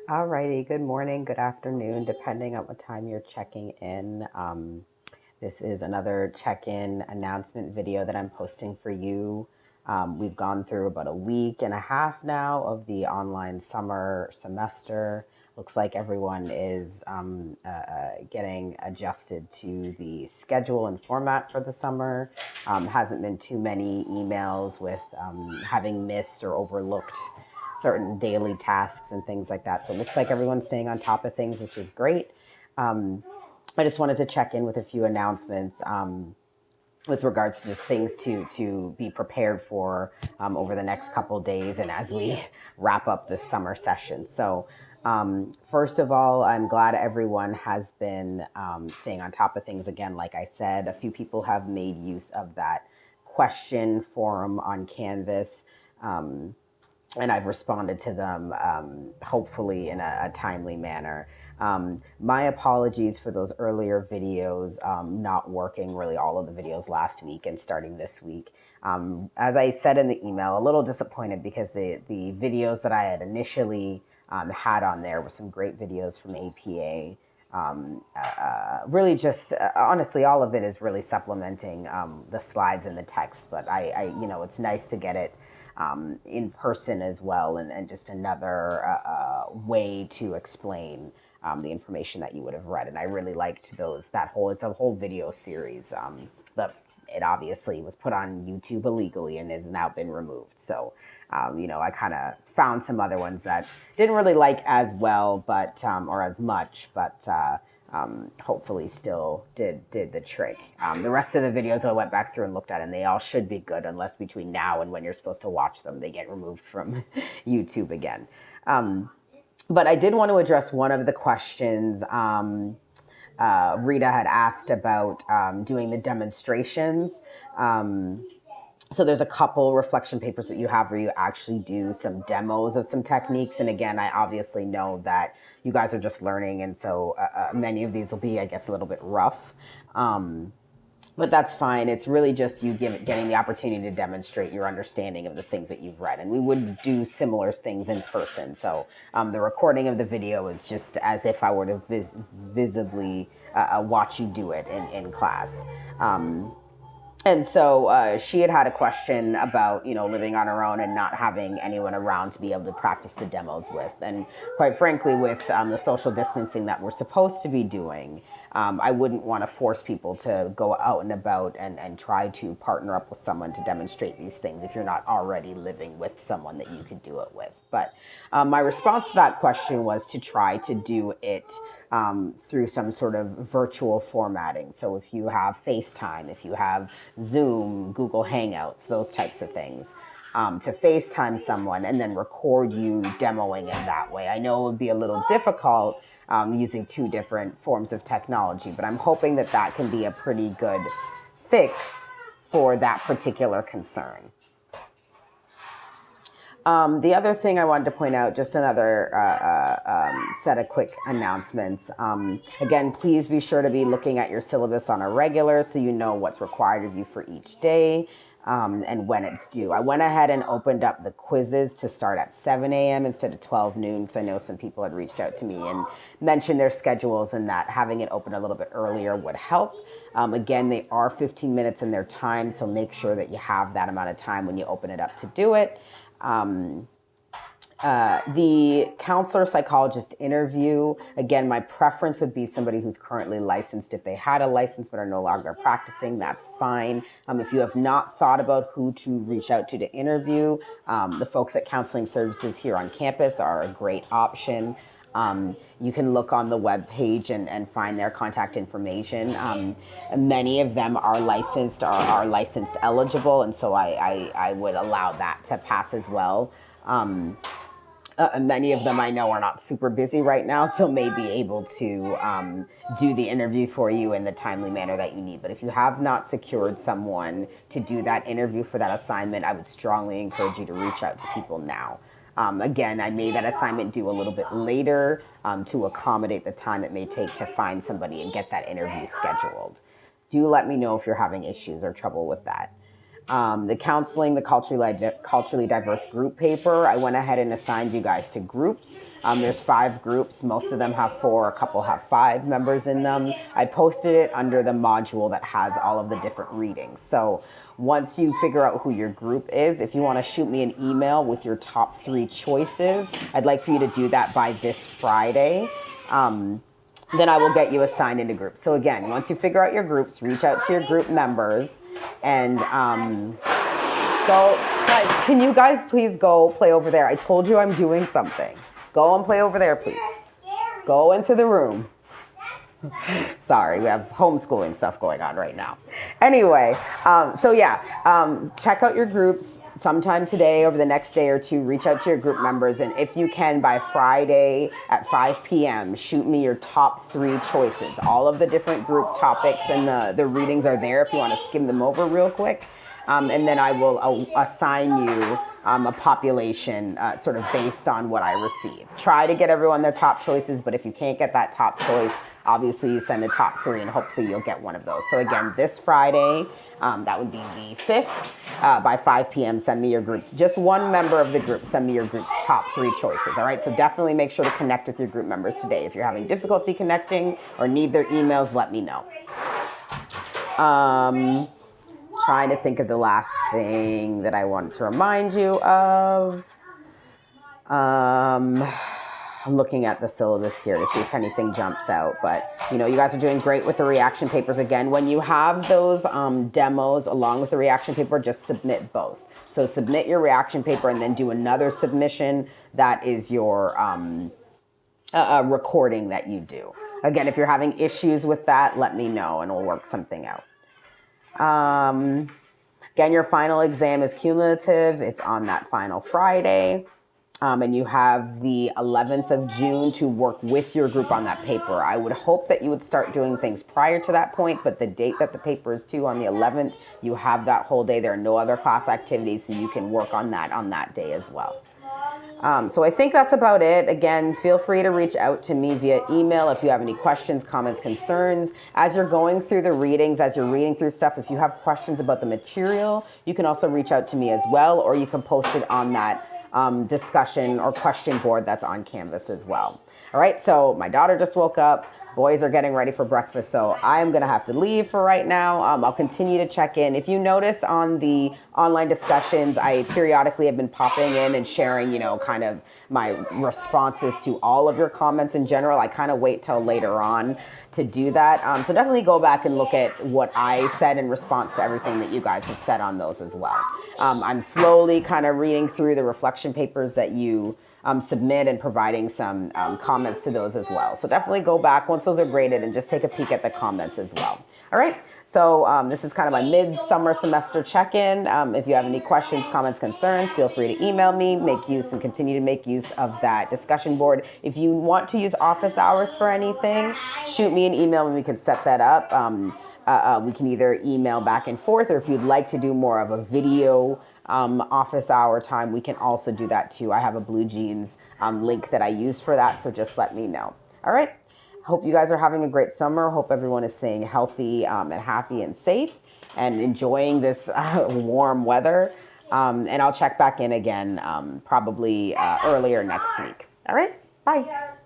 Alrighty, good morning, good afternoon, depending on what time you're checking in. This is another check-in announcement video that I'm posting for you. We've gone through about a week and a half now of the online summer semester. Looks like everyone is getting adjusted to the schedule and format for the summer. Hasn't been too many emails with having missed or overlooked certain daily tasks and things like that. So it looks like everyone's staying on top of things, which is great. I just wanted to check in with a few announcements with regards to just things to be prepared for over the next couple of days and as we wrap up this summer session. So first of all, I'm glad everyone has been staying on top of things again. Like I said, a few people have made use of that question forum on Canvas. And I've responded to them, hopefully in a timely manner. My apologies for those earlier videos not working, really all of the videos last week and starting this week. As I said in the email, a little disappointed because the videos that I had initially had on there were some great videos from APA. Really just honestly, all of it is really supplementing the slides and the text, but it's nice to get it in person as well, and just another way to explain the information that you would have read. And I really liked those. It's a whole video series, but it obviously was put on YouTube illegally and has now been removed. So, I kind of found some other ones that didn't really like as well, but or as much, but. Hopefully still did the trick. The rest of the videos I went back through and looked at, and they all should be good unless between now and when you're supposed to watch them, they get removed from YouTube again. But I did want to address one of the questions Rita had asked about doing the demonstrations. So there's a couple reflection papers that you have where you actually do some demos of some techniques. And again, I obviously know that you guys are just learning. And so many of these will be, I guess, a little bit rough. But that's fine. It's really just you getting the opportunity to demonstrate your understanding of the things that you've read. And we would do similar things in person. So the recording of the video is just as if I were to visibly watch you do it in class. And so she had a question about, living on her own and not having anyone around to be able to practice the demos with. And quite frankly, with the social distancing that we're supposed to be doing, I wouldn't want to force people to go out and about and try to partner up with someone to demonstrate these things if you're not already living with someone that you could do it with. But my response to that question was to try to do it through some sort of virtual formatting. So if you have FaceTime, if you have Zoom, Google Hangouts, those types of things, to FaceTime someone and then record you demoing it that way. I know it would be a little difficult using two different forms of technology, but I'm hoping that that can be a pretty good fix for that particular concern. The other thing I wanted to point out, just another set of quick announcements. Again, please be sure to be looking at your syllabus on a regular so you know what's required of you for each day and when it's due. I went ahead and opened up the quizzes to start at 7 a.m. instead of 12 noon, because I know some people had reached out to me and mentioned their schedules and that having it open a little bit earlier would help. Again, they are 15 minutes in their time, so make sure that you have that amount of time when you open it up to do it. The counselor psychologist interview, again, my preference would be somebody who's currently licensed. If they had a license but are no longer practicing, that's fine. If you have not thought about who to reach out to interview, the folks at Counseling Services here on campus are a great option. You can look on the web page and find their contact information. Many of them are licensed or are licensed eligible, and so I would allow that to pass as well. Many of them I know are not super busy right now, so may be able to do the interview for you in the timely manner that you need. But if you have not secured someone to do that interview for that assignment, I would strongly encourage you to reach out to people now. Again, I made that assignment due a little bit later to accommodate the time it may take to find somebody and get that interview scheduled. Do let me know if you're having issues or trouble with that. The counseling, the culturally diverse group paper, I went ahead and assigned you guys to groups. There's 5 groups. Most of them have 4, a couple have 5 members in them. I posted it under the module that has all of the different readings. So once you figure out who your group is, if you want to shoot me an email with your top 3 choices, I'd like for you to do that by this Friday. Then I will get you assigned into groups. So again, once you figure out your groups, reach out to your group members and go. Guys, can you guys please go play over there? I told you I'm doing something. Go and play over there, please. Go into the room. Sorry, we have homeschooling stuff going on right now. Anyway, check out your groups sometime today, over the next day or two. Reach out to your group members, and if you can, by Friday at 5 p.m., shoot me your top 3 choices. All of the different group topics and the readings are there if you want to skim them over real quick. And then I will assign you a population sort of based on what I receive. Try to get everyone their top choices, but if you can't get that top choice, obviously you send the top 3 and hopefully you'll get one of those. So again, this Friday, that would be the 5th, by 5 p.m., send me your groups. Just one member of the group, send me your group's top 3 choices, all right? So definitely make sure to connect with your group members today. If you're having difficulty connecting or need their emails, let me know. Trying to think of the last thing that I wanted to remind you of. I'm looking at the syllabus here to see if anything jumps out, but you guys are doing great with the reaction papers. Again, when you have those demos along with the reaction paper, just submit both. So submit your reaction paper and then do another submission that is your recording that you do. Again, if you're having issues with that, let me know and we'll work something out. Again, your final exam is cumulative. It's on that final Friday. And you have the 11th of June to work with your group on that paper. I would hope that you would start doing things prior to that point, but the date that the paper is due on the 11th, you have that whole day. There are no other class activities, so you can work on that day as well. So I think that's about it. Again, feel free to reach out to me via email if you have any questions, comments, concerns. As you're going through the readings, as you're reading through stuff, if you have questions about the material, you can also reach out to me as well, or you can post it on that discussion or question board that's on Canvas as well. All right, so my daughter just woke up. Boys are getting ready for breakfast, so I'm gonna have to leave for right now. I'll continue to check in. If you notice on the online discussions, I periodically have been popping in and sharing, kind of my responses to all of your comments in general. I kind of wait till later on to do that. So definitely go back and look at what I said in response to everything that you guys have said on those as well. I'm slowly kind of reading through the reflection papers that you submit and providing some comments to those as well. So definitely go back once those are graded and just take a peek at the comments as well. All right, so this is kind of my mid-summer semester check-in. If you have any questions, comments, concerns, feel free to email me, make use and continue to make use of that discussion board. If you want to use office hours for anything, shoot me an email and we can set that up. We can either email back and forth, or if you'd like to do more of a video office hour time, we can also do that too. I have a Blue Jeans link that I use for that, so just let me know. All right, hope you guys are having a great summer. Hope everyone is staying healthy and happy and safe and enjoying this warm weather. And I'll check back in again probably earlier next week. All right, bye.